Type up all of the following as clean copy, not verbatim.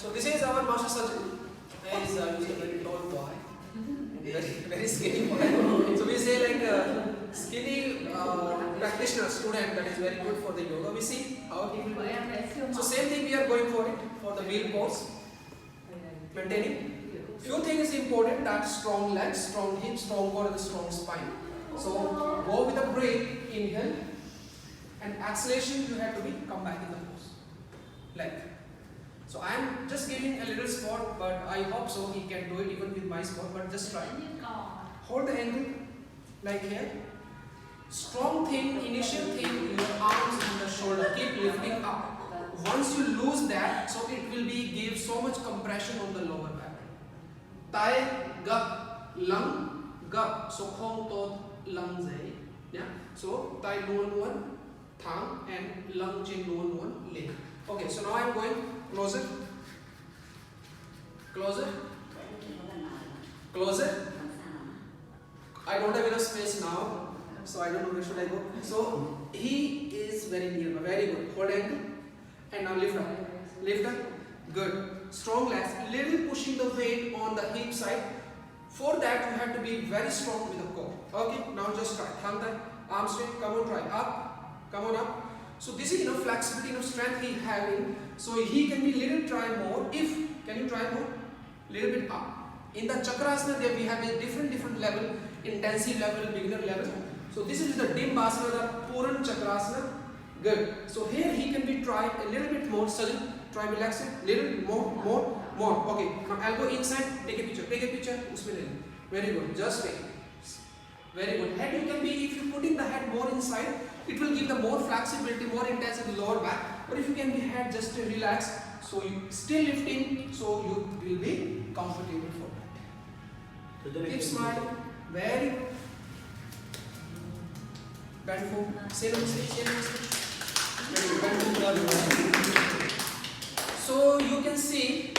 So this is our master surgeon. He is a very tall boy, very skinny boy. So we say like a skinny practitioner student that is very good for the yoga. We see how he will do it. So same thing we are going for it for the wheel pose. Maintaining. Few things important, that strong legs, strong hips, strong core, and strong spine. So go with a breath, inhale, and exhalation you have to be come back in the pose. Like. So I am just giving a little spot, but I hope so he can do it even with my spot, but just try. Hold the angle like here. Strong thing, initial thing, your arms and the shoulder, keep lifting up. Once you lose that, so it will be give so much compression on the lower back. Tai, gap, lung, gap. So khom tot lung zai. Yeah. So tai nuan nuan, thang, and lung chin nuan nuan leg. Okay. So now I am going closer, closer, closer. I don't have enough space now, so I don't know where should I go. So he is very near, very good. Hold angle, and now lift up, lift up. Good. Strong legs, little pushing the weight on the hip side. For that you have to be very strong with the core. Okay, now just try. Thumb the arm straight, come on, try. Up, come on up. So this is enough flexibility, enough strength he having. So he can be little try more. If, can you try more? Little bit up. In the chakrasana there we have a different level, intensive level, beginner level. So this is the dimbasana, the Puran chakrasana. Good. So here he can be try a little bit more. Sajid, try relax it. Little more. Okay. Now elbow inside. Take a picture. Usme le. Very good. Just take it. Very good. Head you can be, if you putting the head more inside, it will give the more flexibility, more intensity lower back. But if you can be head just to relax, so you still lifting, so you will be comfortable for that. Keep smiling. Very good. Bend forward. Say namaste. So you can see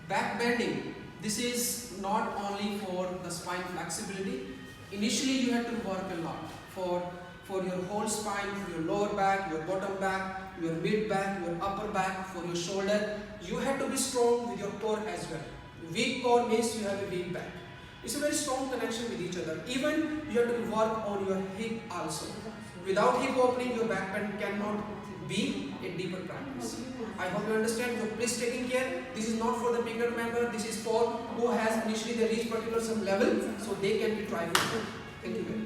back bending. This is not only for the spine flexibility. Initially you have to work a lot for your whole spine, for your lower back, your bottom back, your mid back, your upper back, for your shoulder. You have to be strong with your core as well. Weak core means you have a weak back. It's a very strong connection with each other. Even you have to work on your hip also. Without hip opening, your back bend cannot be a deeper practice. I hope you understand. So please taking care. This is not for the beginner member. This is for who has initially they reached particular some level, so they can be trying. Thank you.